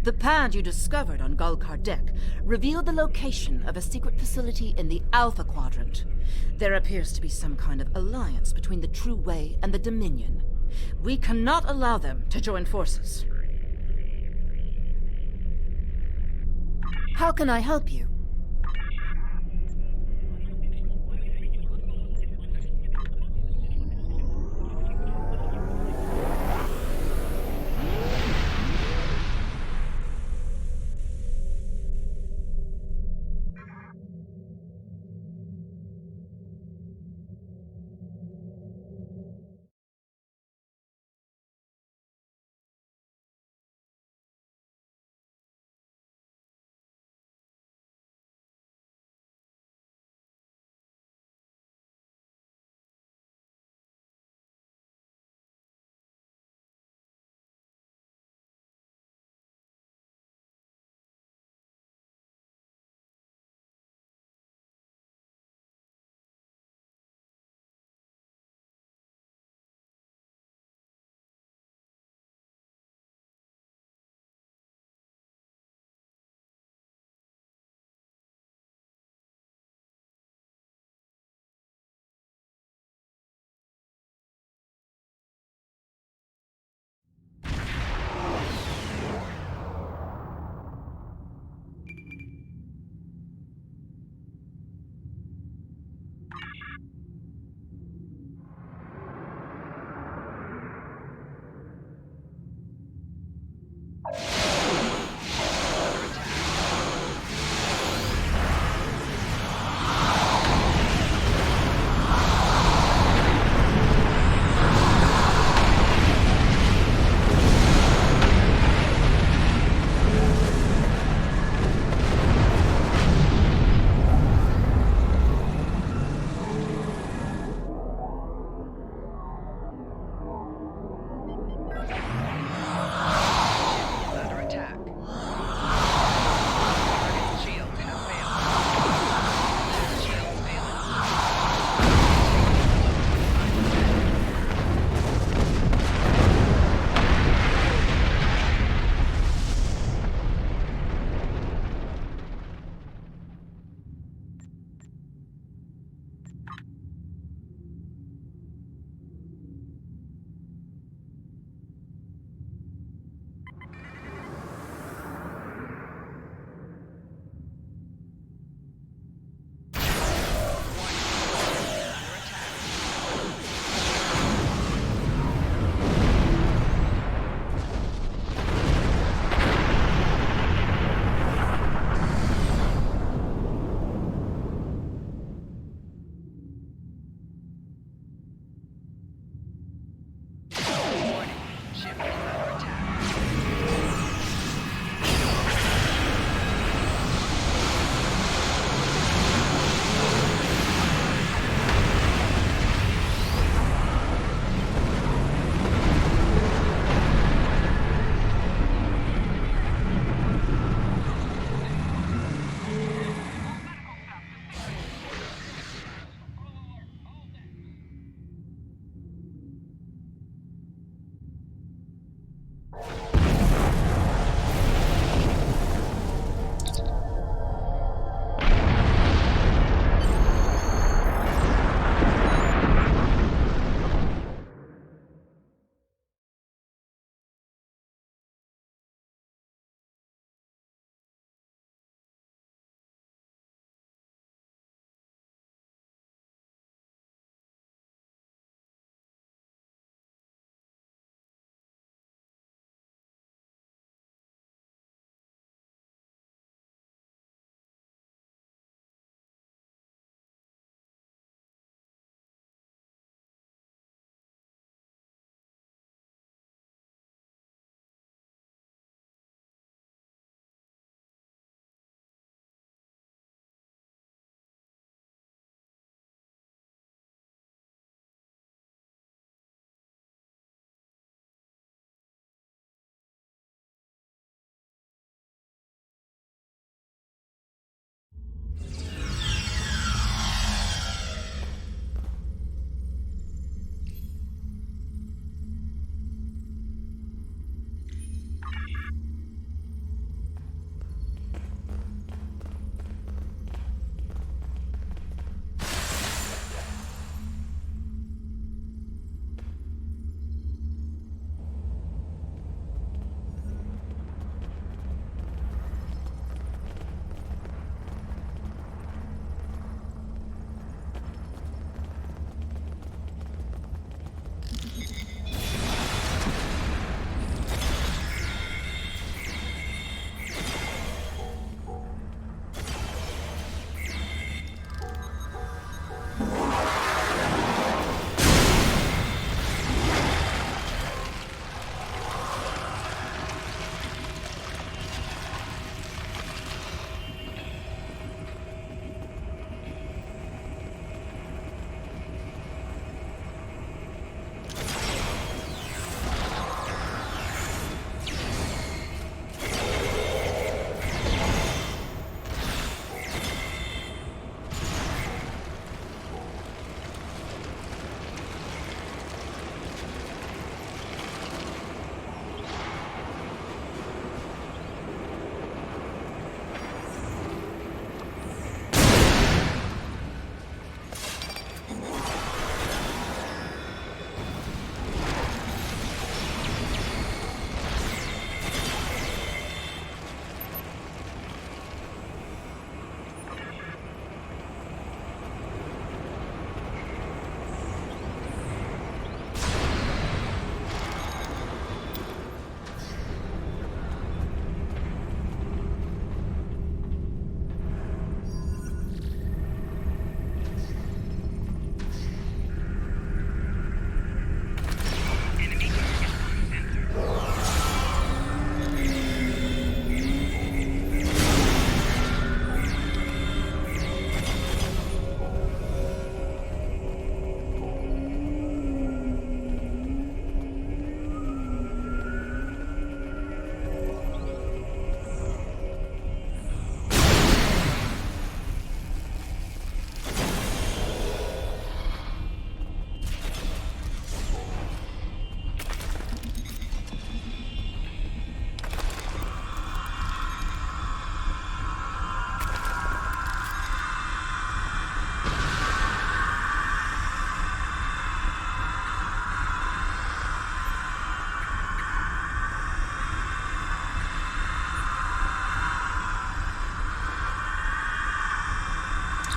The pad you discovered on Gulkar Deck revealed the location of a secret facility in the Alpha Quadrant. There appears to be some kind of alliance between the True Way and the Dominion. We cannot allow them to join forces. How can I help you?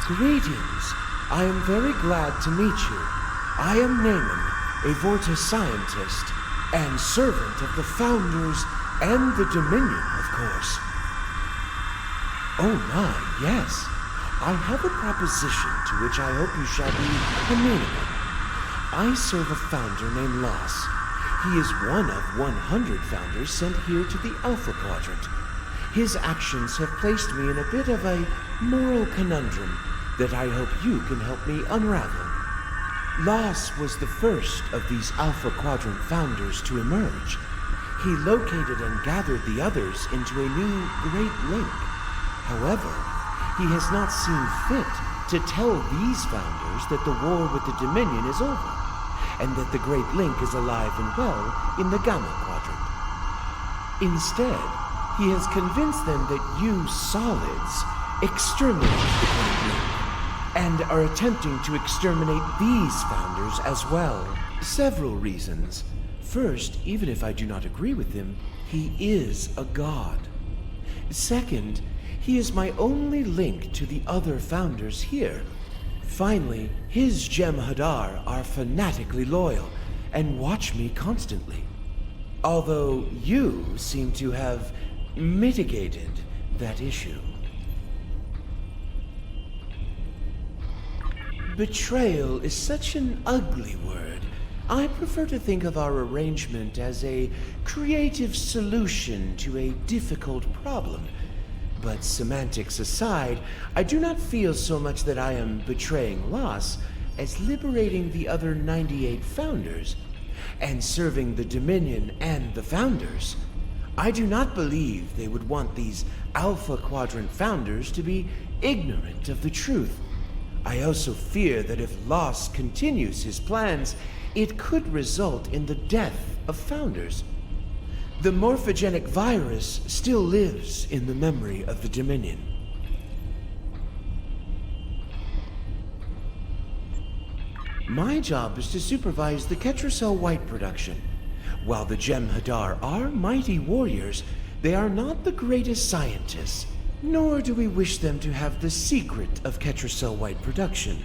Greetings. I am very glad to meet you. I am Naaman, a Vorta scientist, and servant of the Founders and the Dominion, of course. Oh my, yes. I have a proposition to which I hope you shall be amenable. I serve a founder named Loss. He is one of 100 founders sent here to the Alpha Quadrant. His actions have placed me in a bit of a moral conundrum that I hope you can help me unravel. Loss was the first of these Alpha Quadrant founders to emerge. He located and gathered the others into a new Great Link. However, he has not seen fit to tell these founders that the war with the Dominion is over, and that the Great Link is alive and well in the Gamma Quadrant. Instead, he has convinced them that you solids exterminated the Great Link, and are attempting to exterminate these founders as well. Several reasons. First, even if I do not agree with him, he is a god. Second, he is my only link to the other founders here. Finally, his Jem'Hadar are fanatically loyal and watch me constantly. Although you seem to have mitigated that issue. Betrayal is such an ugly word. I prefer to think of our arrangement as a creative solution to a difficult problem. But semantics aside, I do not feel so much that I am betraying Loss as liberating the other 98 founders and serving the Dominion and the founders. I do not believe they would want these Alpha Quadrant founders to be ignorant of the truth. I also fear that if Loss continues his plans, it could result in the death of founders. The morphogenic virus still lives in the memory of the Dominion. My job is to supervise the Ketracel White production. While the Jem'Hadar are mighty warriors, they are not the greatest scientists, nor do we wish them to have the secret of Ketracel White production.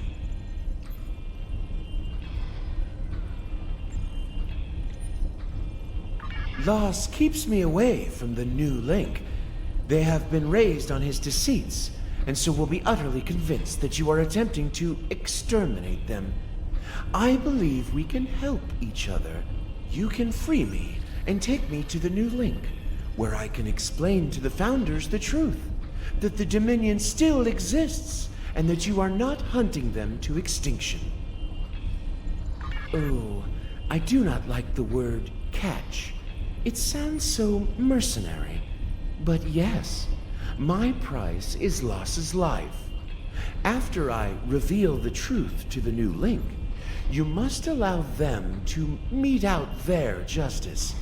Loss keeps me away from the new link. They have been raised on his deceits, and so will be utterly convinced that you are attempting to exterminate them. I believe we can help each other. You can free me and take me to the new link, where I can explain to the founders the truth, that the Dominion still exists, and that you are not hunting them to extinction. Oh, I do not like the word catch. It sounds so mercenary. But yes, my price is Loss's life. After I reveal the truth to the new link, you must allow them to mete out their justice.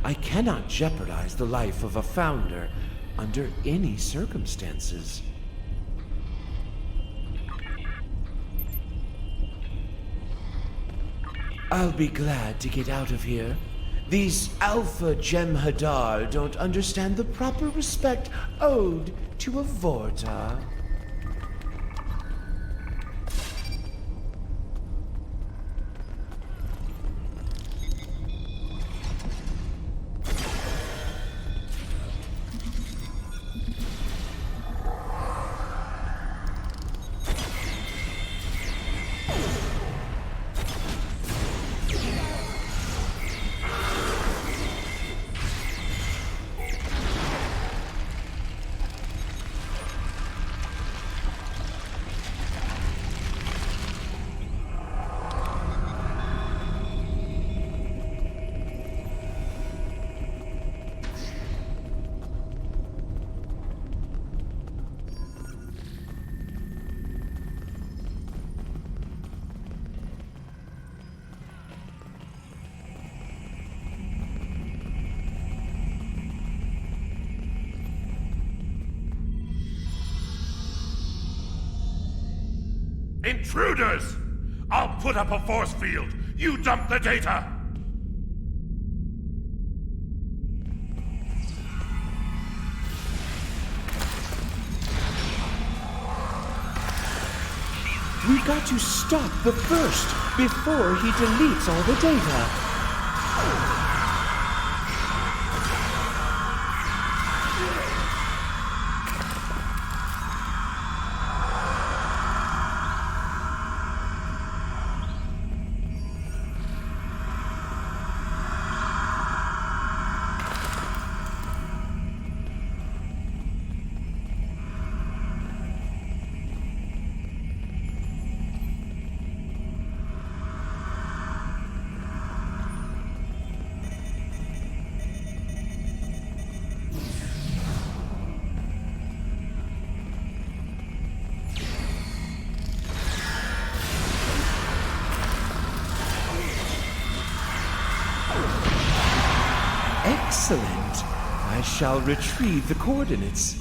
I cannot jeopardize the life of a founder under any circumstances. I'll be glad to get out of here. These Alpha Jem'Hadar don't understand the proper respect owed to a Vorta. Intruders! I'll put up a force field. You dump the data! We got to stop the first before he deletes all the data. Excellent. I shall retrieve the coordinates.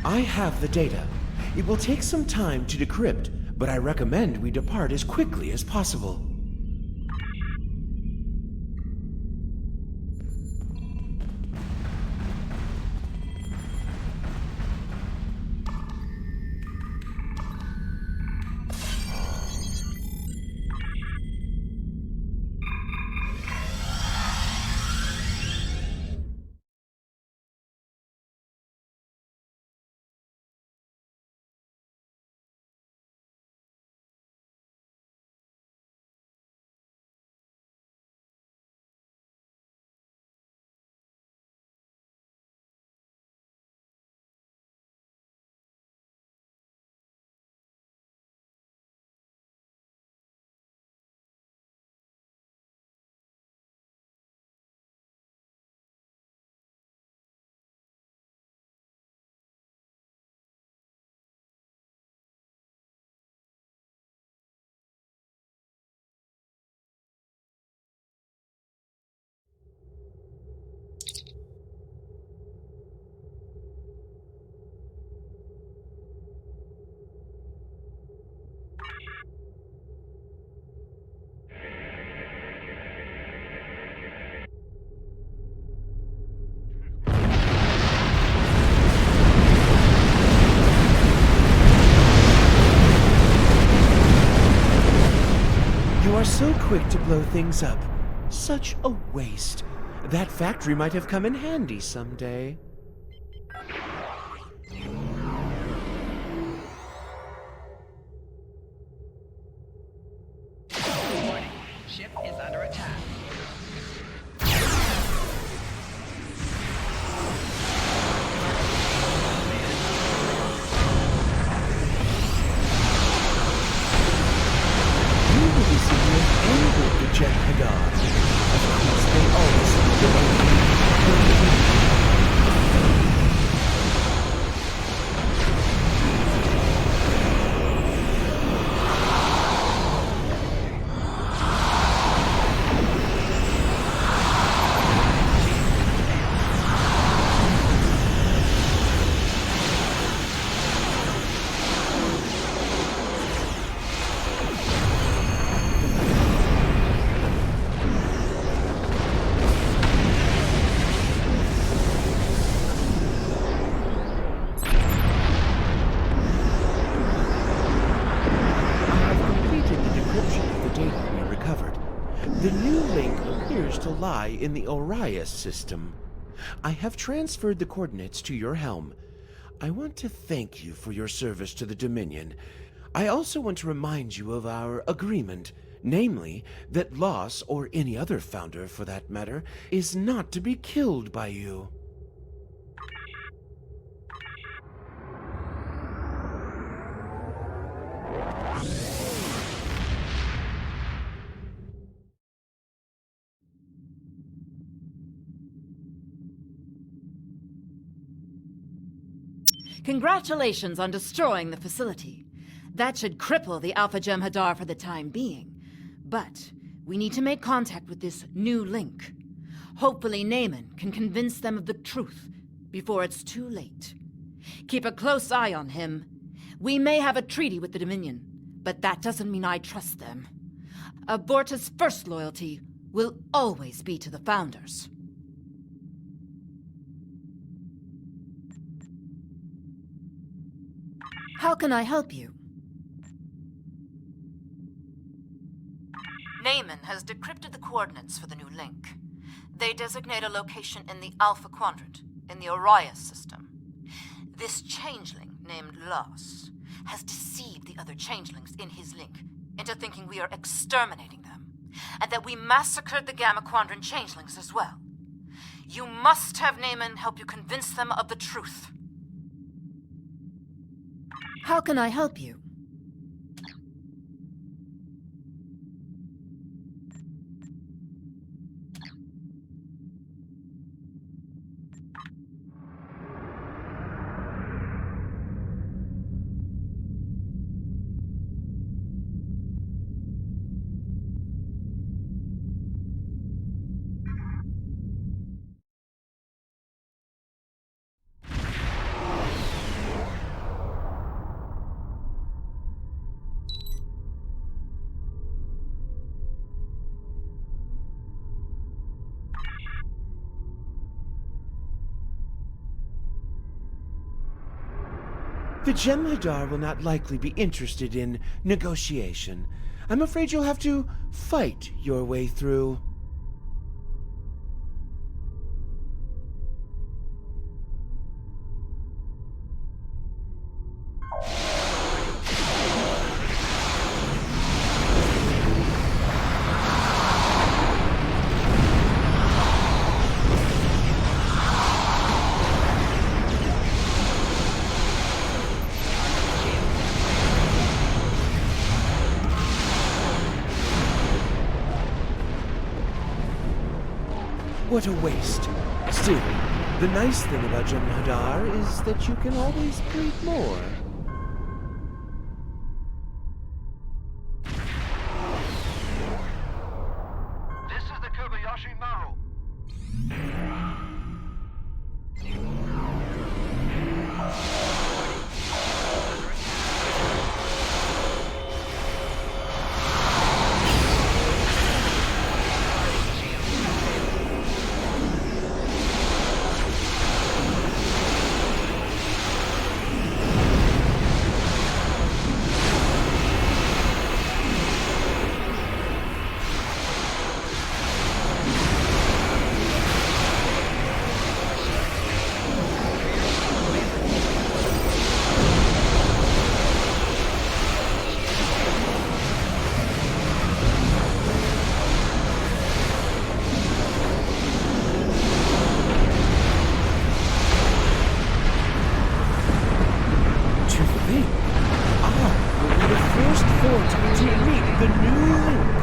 I have the data. It will take some time to decrypt, but I recommend we depart as quickly as possible. You are so quick to blow things up. Such a waste. That factory might have come in handy someday. Warning, ship is under attack. You will be seen with anger, the Jet Hadar. Of course, they always speak about you. The new link appears to lie in the Orias system. I have transferred the coordinates to your helm. I want to thank you for your service to the Dominion. I also want to remind you of our agreement, namely, that Loss, or any other founder for that matter, is not to be killed by you. Congratulations on destroying the facility. That should cripple the Alpha Gem Hadar for the time being. But we need to make contact with this new link. Hopefully Naaman can convince them of the truth before it's too late. Keep a close eye on him. We may have a treaty with the Dominion, but that doesn't mean I trust them. Aborta's first loyalty will always be to the Founders. How can I help you? Naaman has decrypted the coordinates for the new link. They designate a location in the Alpha Quadrant, in the Orias system. This changeling, named Loss, has deceived the other changelings in his link into thinking we are exterminating them, and that we massacred the Gamma Quadrant changelings as well. You must have Naaman help you convince them of the truth. How can I help you? The Jem'Hadar will not likely be interested in negotiation. I'm afraid you'll have to fight your way through. What a waste. Still, the nice thing about Jem'Hadar is that you can always breed more. This is the Kobayashi Maru. To meet the new Link.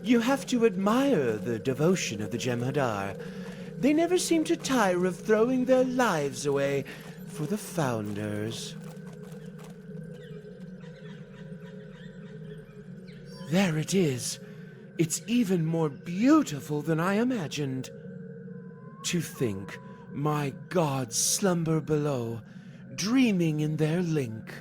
You have to admire the devotion of the Jem'Hadar. They never seem to tire of throwing their lives away for the Founders. There it is. It's even more beautiful than I imagined. To think my gods slumber below, dreaming in their link.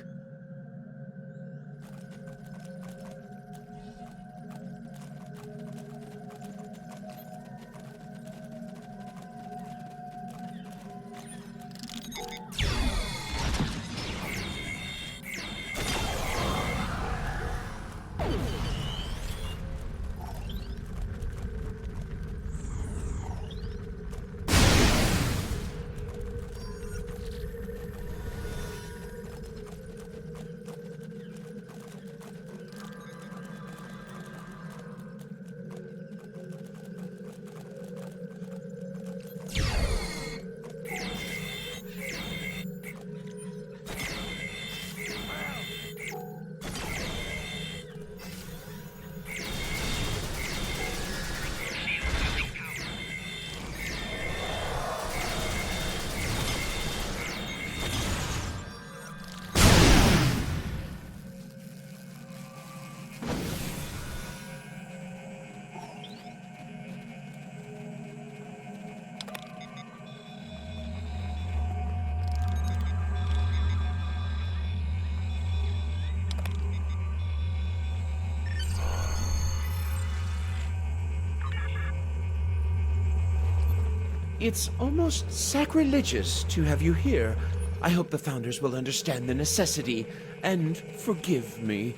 It's almost sacrilegious to have you here. I hope the Founders will understand the necessity and forgive me.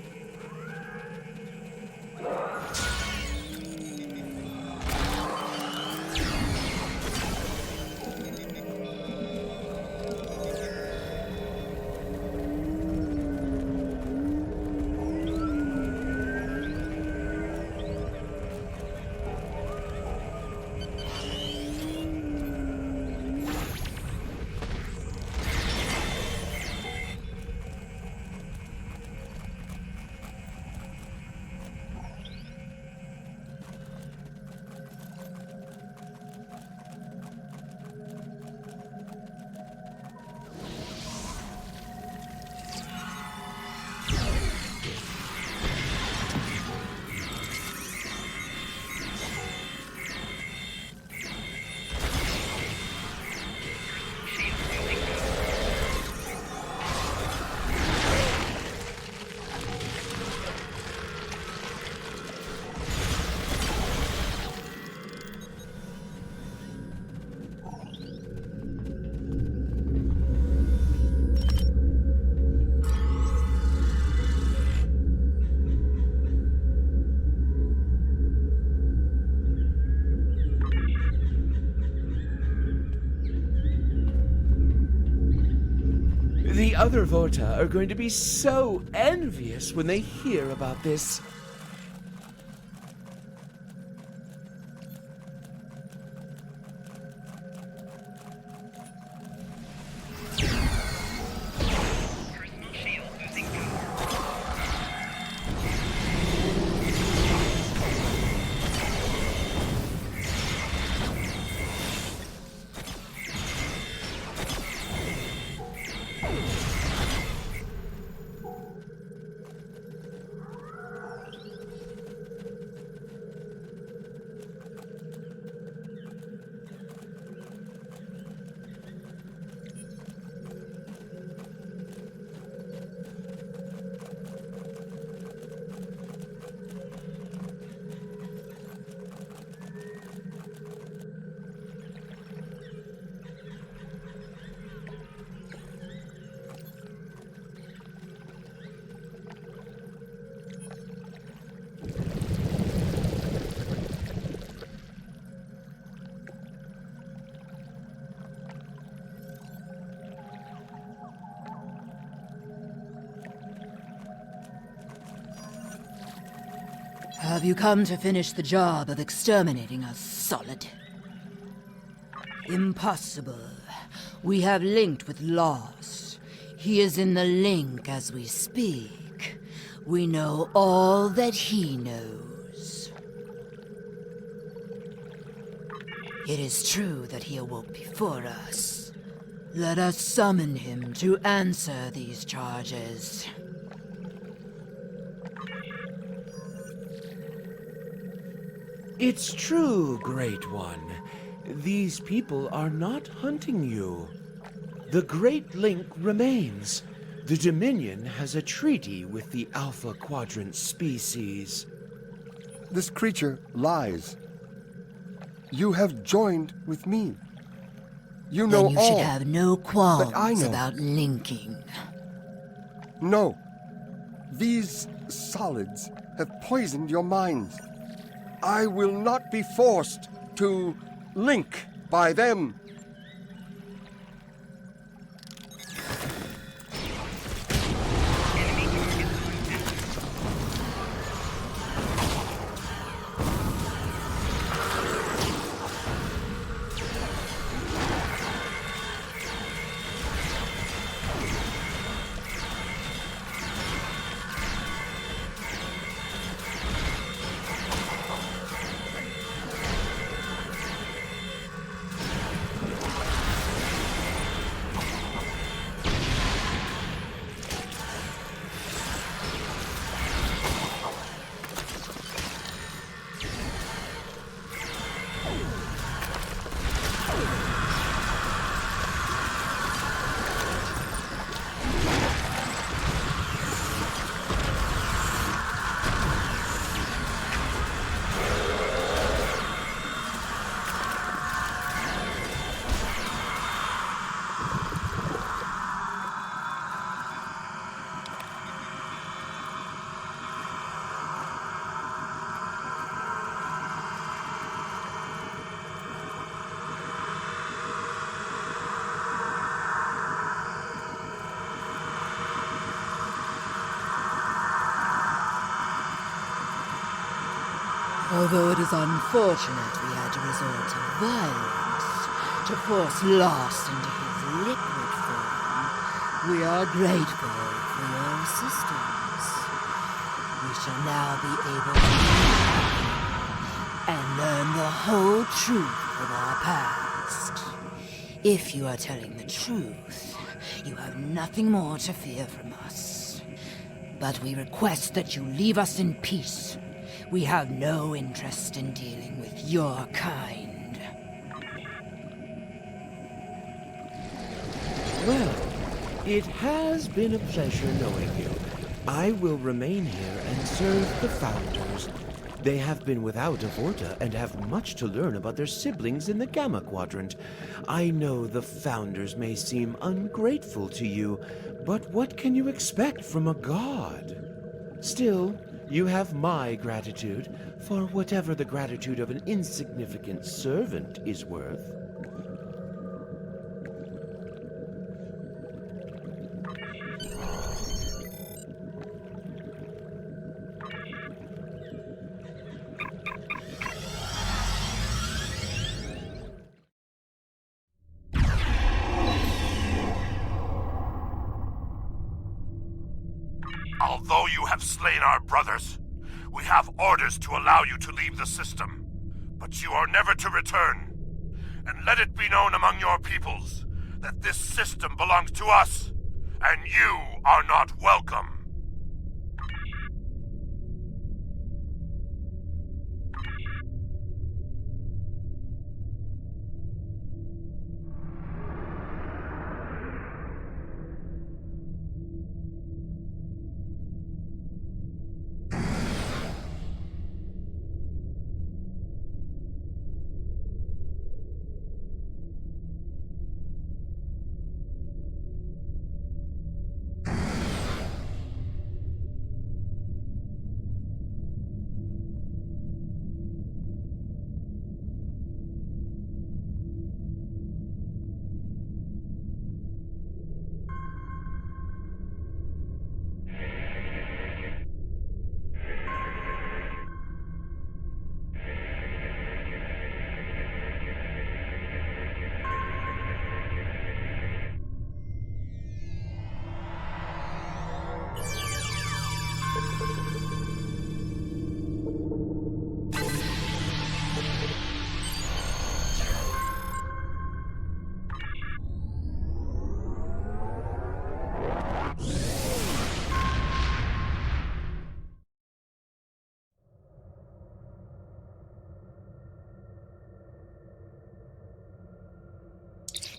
The other Vorta are going to be so envious when they hear about this. Personal shield losing power. Have you come to finish the job of exterminating us, Solid? Impossible. We have linked with Lost. He is in the link as we speak. We know all that he knows. It is true that he awoke before us. Let us summon him to answer these charges. It's true, Great One. These people are not hunting you. The Great Link remains. The Dominion has a treaty with the Alpha Quadrant species. This creature lies. You have joined with me. You know Then you all should have no qualms that I know. about linking. No. These solids have poisoned your minds. I will not be forced to link by them. Although it is unfortunate we had to resort to violence to force Lost into his liquid form, we are grateful for your assistance. We shall now be able to and learn the whole truth of our past. If you are telling the truth, you have nothing more to fear from us. But we request that you leave us in peace. We have no interest in dealing with your kind. Well, it has been a pleasure knowing you. I will remain here and serve the Founders. They have been without a Vorta and have much to learn about their siblings in the Gamma Quadrant. I know the Founders may seem ungrateful to you, but what can you expect from a god? Still, you have my gratitude for whatever the gratitude of an insignificant servant is worth. Although you have slain our brothers, we have orders to allow you to leave the system. But you are never to return. And let it be known among your peoples that this system belongs to us, and you are not welcome.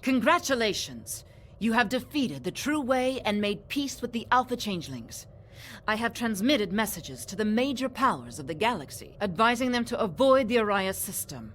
Congratulations! You have defeated the True Way and made peace with the Alpha Changelings. I have transmitted messages to the major powers of the galaxy, advising them to avoid the Arias system.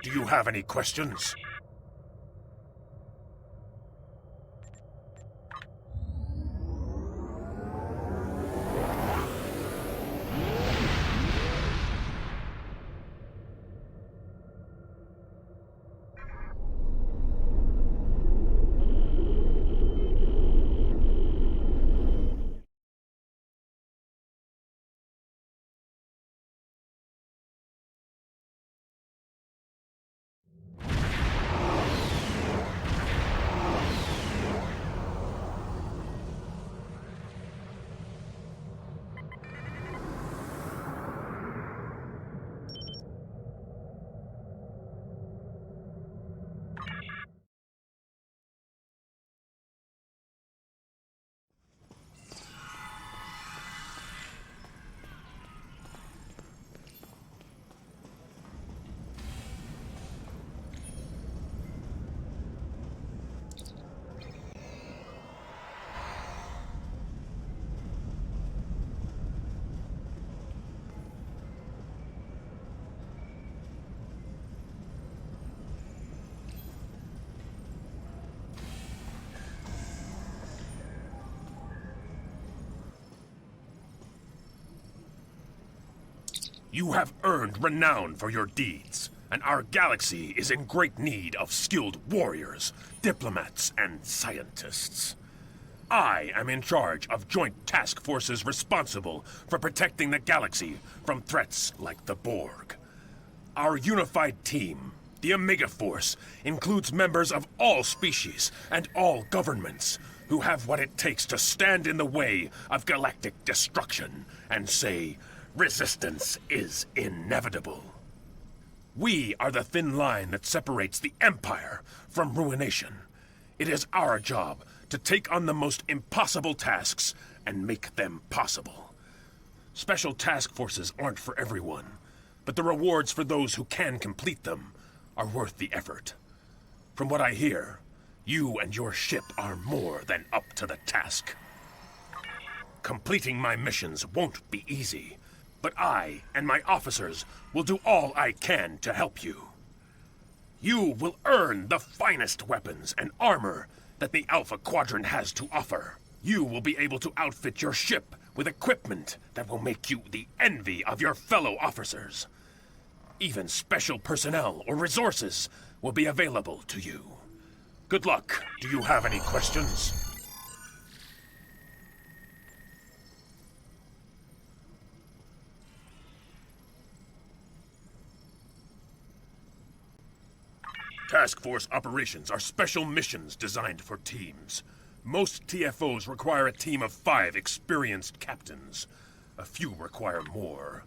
Do you have any questions? You have earned renown for your deeds, and our galaxy is in great need of skilled warriors, diplomats, and scientists. I am in charge of joint task forces responsible for protecting the galaxy from threats like the Borg. Our unified team, the Omega Force, includes members of all species and all governments who have what it takes to stand in the way of galactic destruction and say, resistance is inevitable. We are the thin line that separates the Empire from ruination. It is our job to take on the most impossible tasks and make them possible. Special task forces aren't for everyone, but the rewards for those who can complete them are worth the effort. From what I hear, you and your ship are more than up to the task. Completing my missions won't be easy, but I and my officers will do all I can to help you. You will earn the finest weapons and armor that the Alpha Quadrant has to offer. You will be able to outfit your ship with equipment that will make you the envy of your fellow officers. Even special personnel or resources will be available to you. Good luck. Do you have any questions? Task Force operations are special missions designed for teams. Most TFOs require a team of 5 experienced captains. A few require more.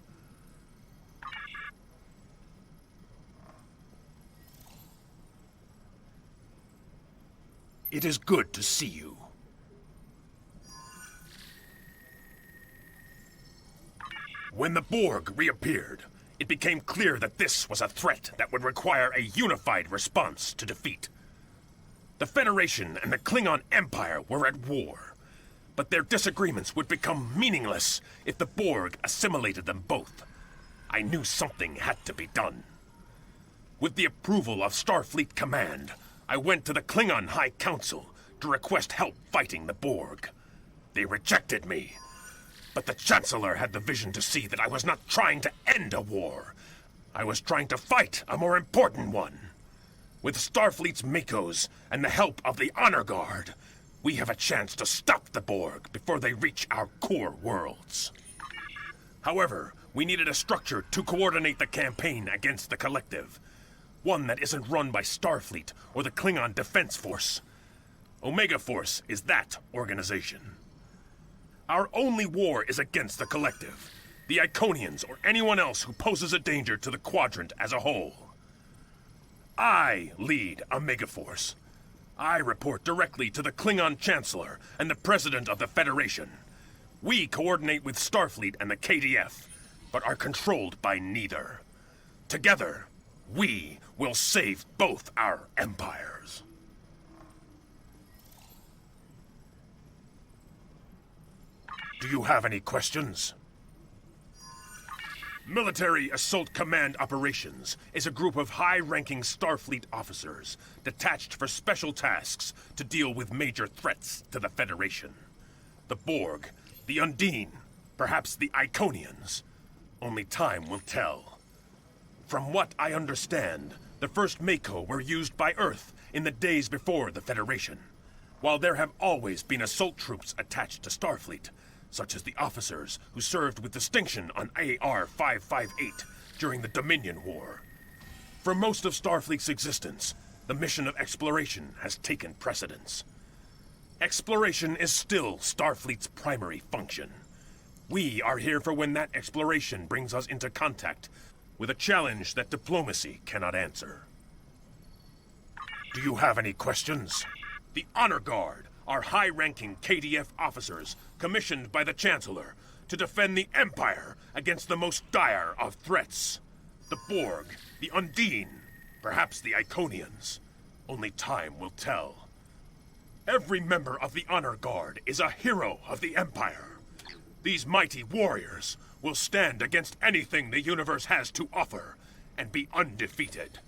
It is good to see you. When the Borg reappeared, it became clear that this was a threat that would require a unified response to defeat. The Federation and the Klingon Empire were at war, but their disagreements would become meaningless if the Borg assimilated them both. I knew something had to be done. With the approval of Starfleet Command, I went to the Klingon High Council to request help fighting the Borg. They rejected me. But the Chancellor had the vision to see that I was not trying to end a war. I was trying to fight a more important one. With Starfleet's Makos and the help of the Honor Guard, we have a chance to stop the Borg before they reach our core worlds. However, we needed a structure to coordinate the campaign against the Collective. One that isn't run by Starfleet or the Klingon Defense Force. Omega Force is that organization. Our only war is against the Collective, the Iconians, or anyone else who poses a danger to the Quadrant as a whole. I lead Omega Force. I report directly to the Klingon Chancellor and the President of the Federation. We coordinate with Starfleet and the KDF, but are controlled by neither. Together, we will save both our empires. Do you have any questions? Military Assault Command Operations is a group of high-ranking Starfleet officers detached for special tasks to deal with major threats to the Federation. The Borg, the Undine, perhaps the Iconians. Only time will tell. From what I understand, the first Mako were used by Earth in the days before the Federation, while there have always been assault troops attached to Starfleet, such as the officers who served with distinction on AR-558 during the Dominion War. For most of Starfleet's existence, the mission of exploration has taken precedence. Exploration is still Starfleet's primary function. We are here for when that exploration brings us into contact with a challenge that diplomacy cannot answer. Do you have any questions? The Honor Guard are high-ranking KDF officers commissioned by the Chancellor to defend the Empire against the most dire of threats. The Borg, the Undine, perhaps the Iconians. Only time will tell. Every member of the Honor Guard is a hero of the Empire. These mighty warriors will stand against anything the universe has to offer and be undefeated.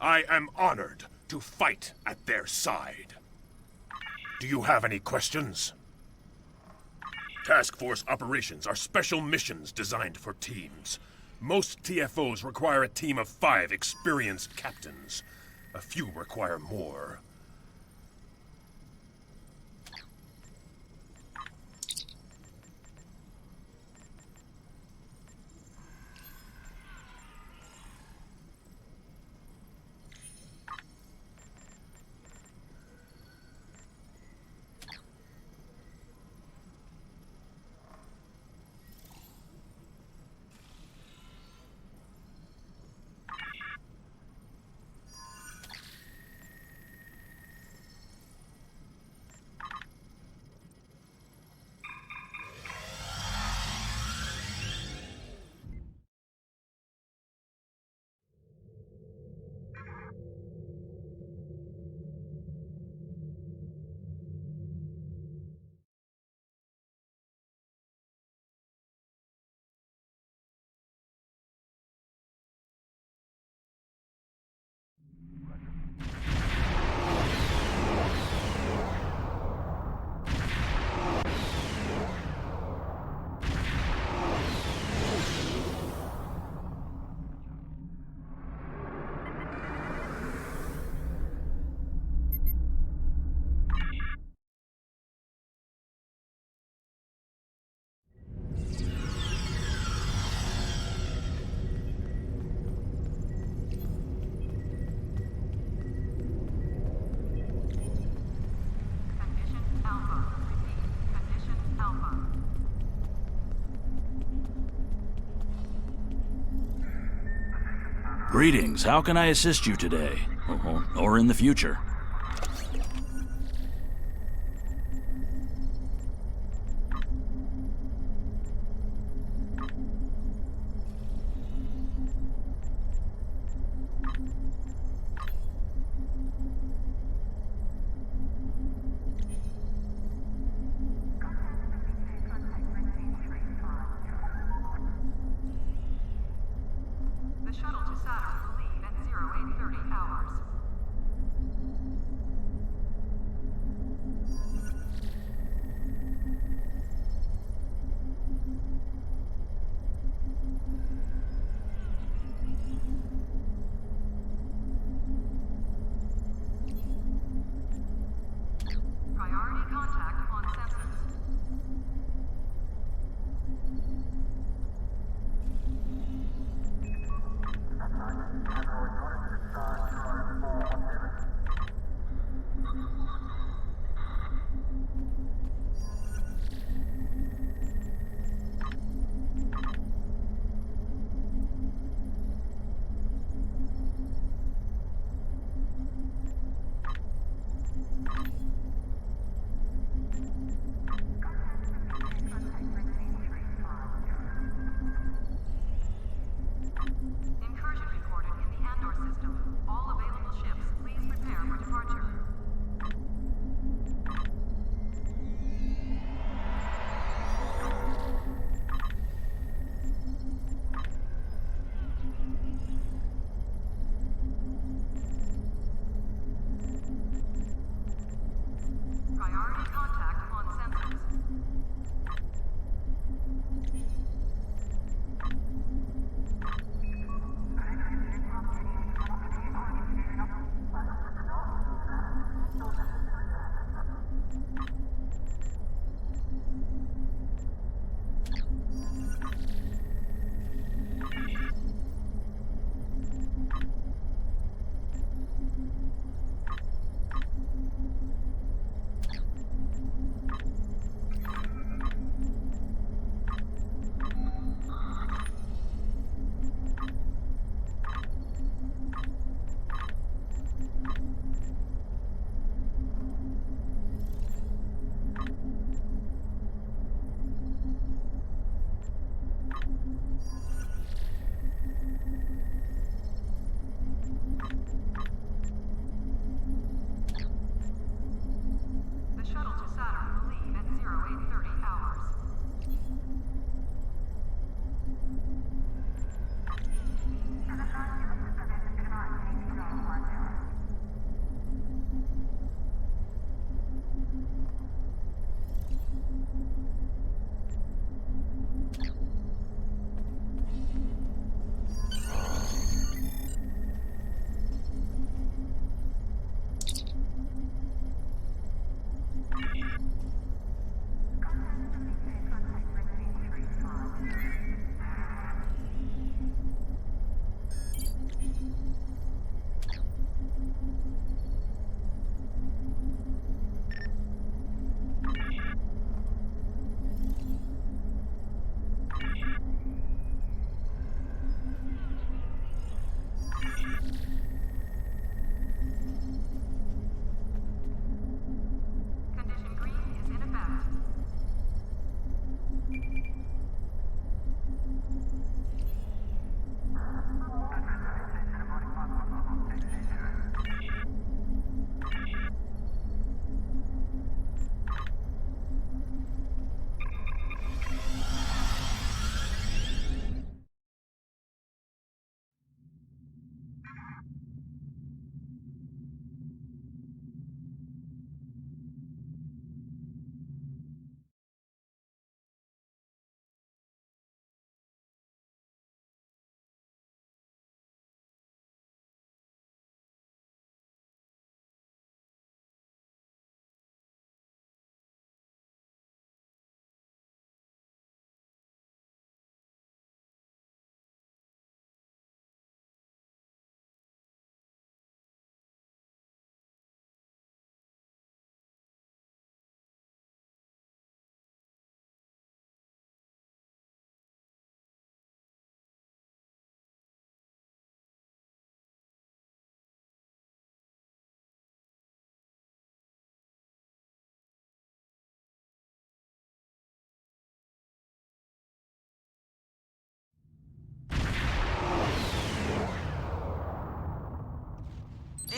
I am honored to fight at their side. Do you have any questions? Task Force operations are special missions designed for teams. Most TFOs require a team of 5 experienced captains. A few require more. Greetings, how can I assist you today? Or in the future? The shuttle to Saturn will leave at 0830 hours.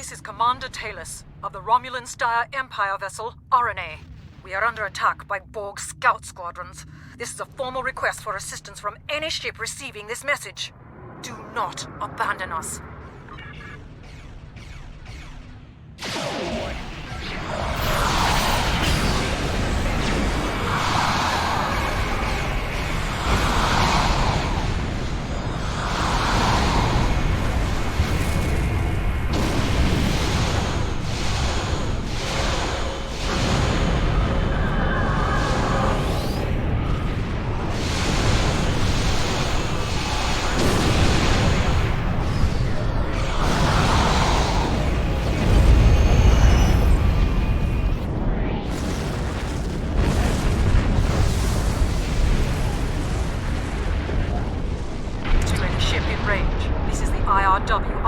This is Commander Talus of the Romulan Star Empire vessel RNA. We are under attack by Borg scout squadrons. This is a formal request for assistance from any ship receiving this message. Do not abandon us.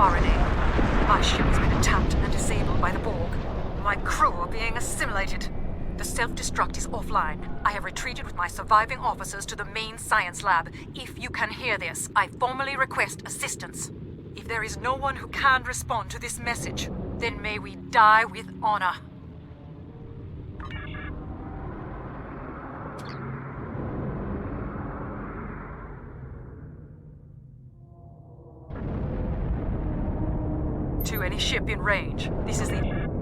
RNA. My ship has been attacked and disabled by the Borg. My crew are being assimilated. The self-destruct is offline. I have retreated with my surviving officers to the main science lab. If you can hear this, I formally request assistance. If there is no one who can respond to this message, then may we die with honor. To any ship in range, this is the...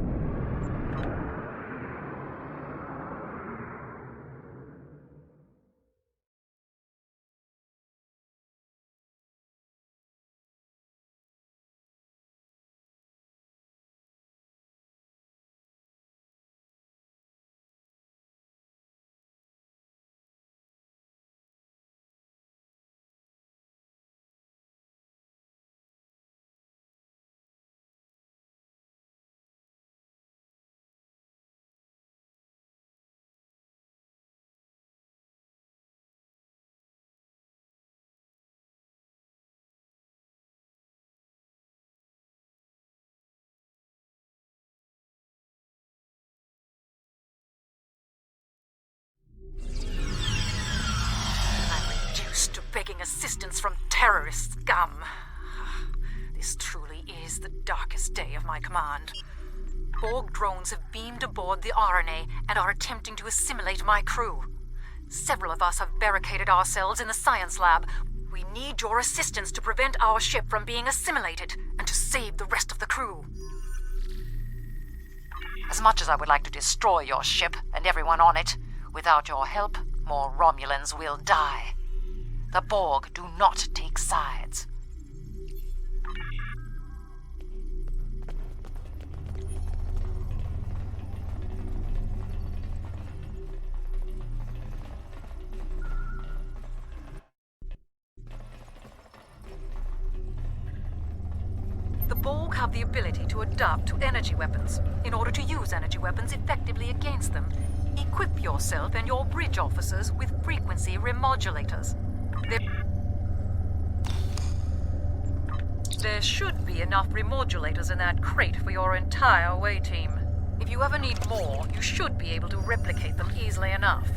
to begging assistance from terrorist scum. This truly is the darkest day of my command. Borg drones have beamed aboard the RNA and are attempting to assimilate my crew. Several of us have barricaded ourselves in the science lab. We need your assistance to prevent our ship from being assimilated and to save the rest of the crew. As much as I would like to destroy your ship and everyone on it, without your help, more Romulans will die. The Borg do not take sides. The Borg have the ability to adapt to energy weapons. In order to use energy weapons effectively against them, equip yourself and your bridge officers with frequency remodulators. There should be enough remodulators in that crate for your entire away team. If you ever need more, you should be able to replicate them easily enough.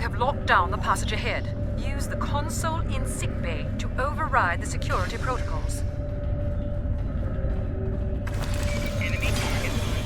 have locked down the passage ahead. Use the console in sickbay to override the security protocols. Enemy target identified.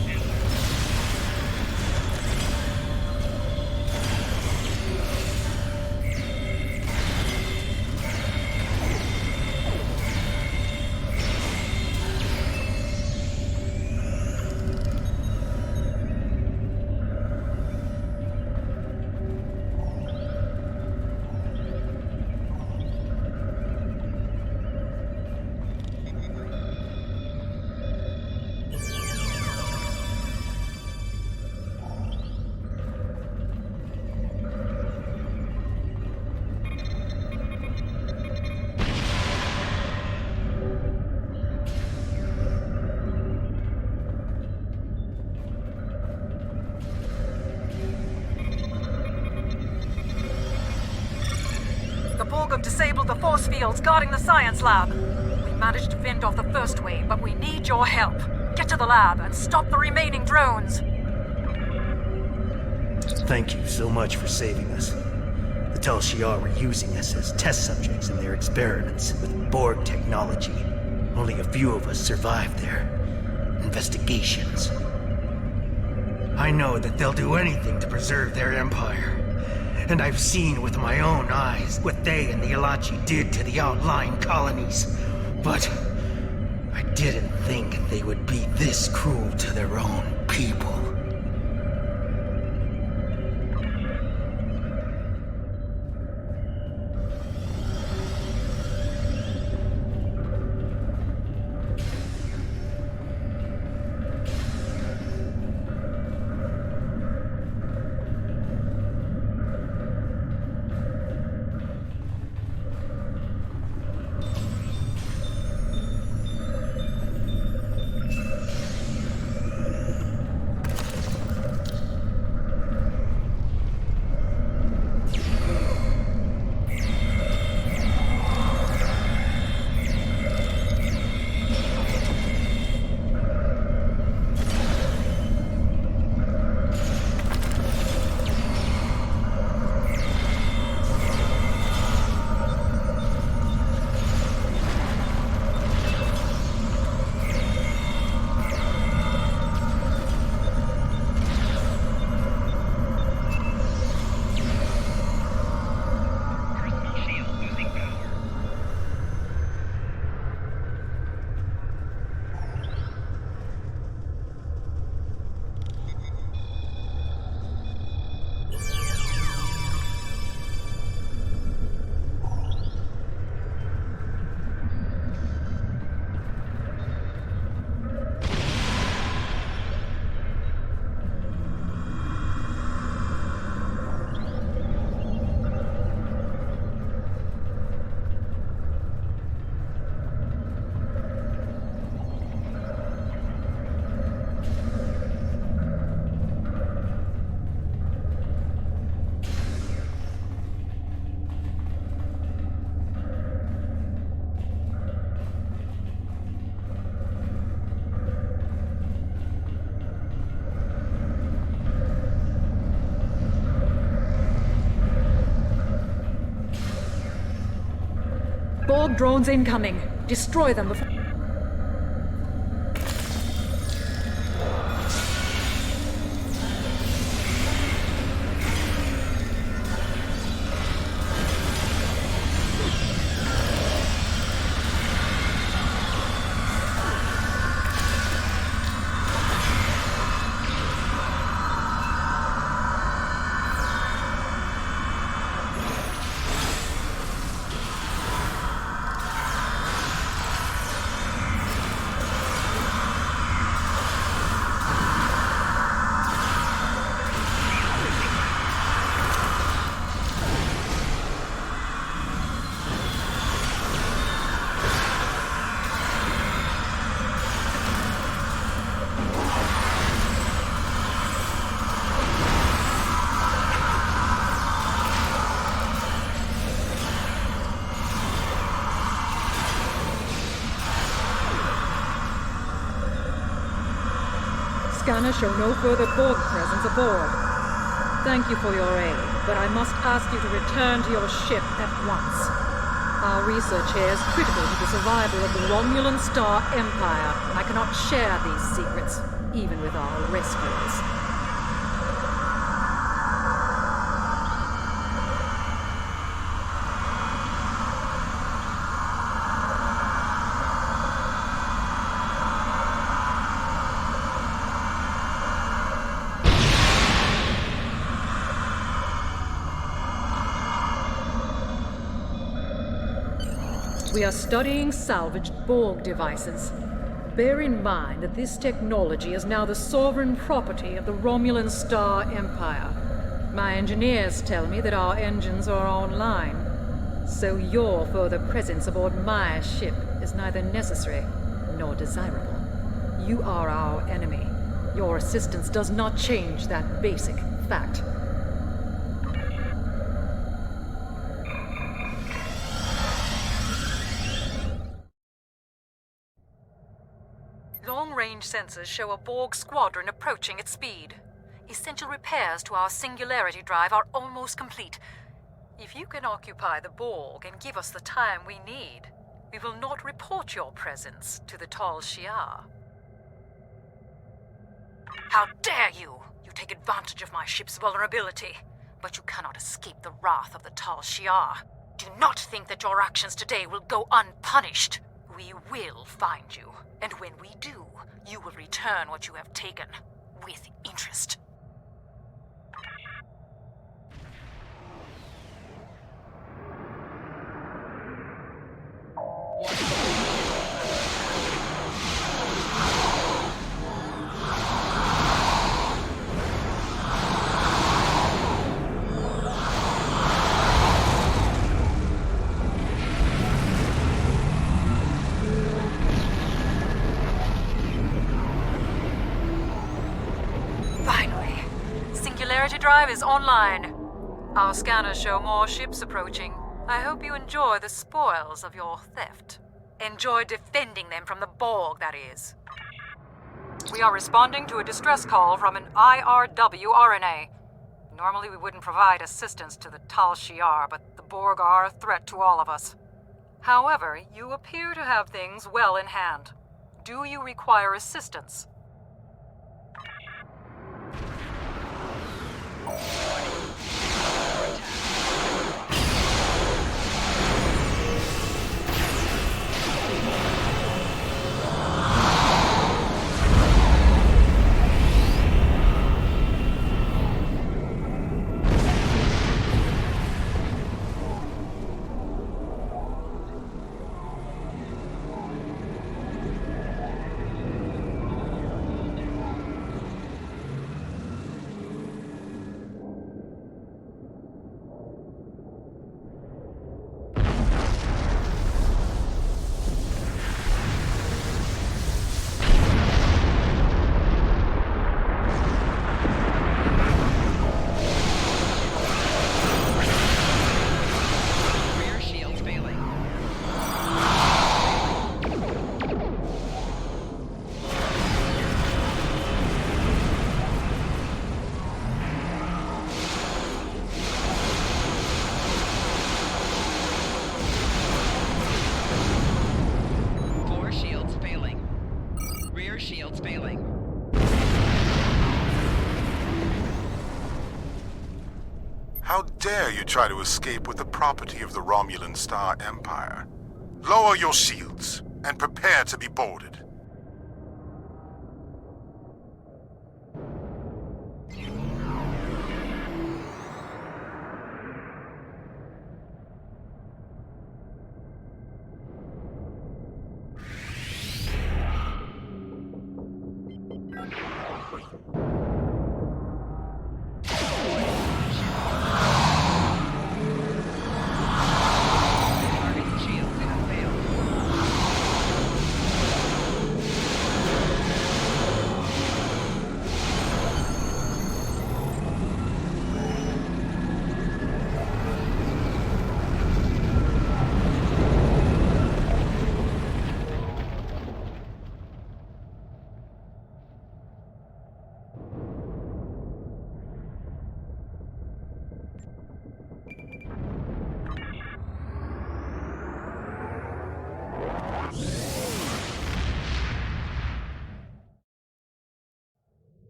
The Borg have disabled the force fields guarding the science lab. We managed to fend off the first wave, but we need your help. Get to the lab and stop the remaining drones. Thank you so much for saving us. The Tal Shiar were using us as test subjects in their experiments with Borg technology. Only a few of us survived their investigations. I know that they'll do anything to preserve their empire. And I've seen with my own eyes what they and the Ilachi did to the outlying colonies. But I didn't think they would be this cruel to their own people. Personal shield losing power. Borg drones incoming. Destroy them before... Scanners show no further Borg presence aboard. Thank you for your aid, but I must ask you to return to your ship at once. Our research here is critical to the survival of the Romulan Star Empire. I cannot share these secrets, even with our rescuers. We are studying salvaged Borg devices. Bear in mind that this technology is now the sovereign property of the Romulan Star Empire. My engineers tell me that our engines are online, so your further presence aboard my ship is neither necessary nor desirable. You are our enemy. Your assistance does not change that basic fact. Long-range sensors show a Borg squadron approaching at speed. Essential repairs to our singularity drive are almost complete. If you can occupy the Borg and give us the time we need, we will not report your presence to the Tal Shiar. How dare you! You take advantage of my ship's vulnerability, but you cannot escape the wrath of the Tal Shiar. Do not think that your actions today will go unpunished. We will find you, and when we do, you will return what you have taken, with interest. Singularity Drive is online. Our scanners show more ships approaching. I hope you enjoy the spoils of your theft. Enjoy defending them from the Borg, that is. We are responding to a distress call from an IRW RNA. Normally we wouldn't provide assistance to the Tal Shiar, but the Borg are a threat to all of us. However, you appear to have things well in hand. Do you require assistance? How dare you try to escape with the property of the Romulan Star Empire? Lower your shields and prepare to be boarded.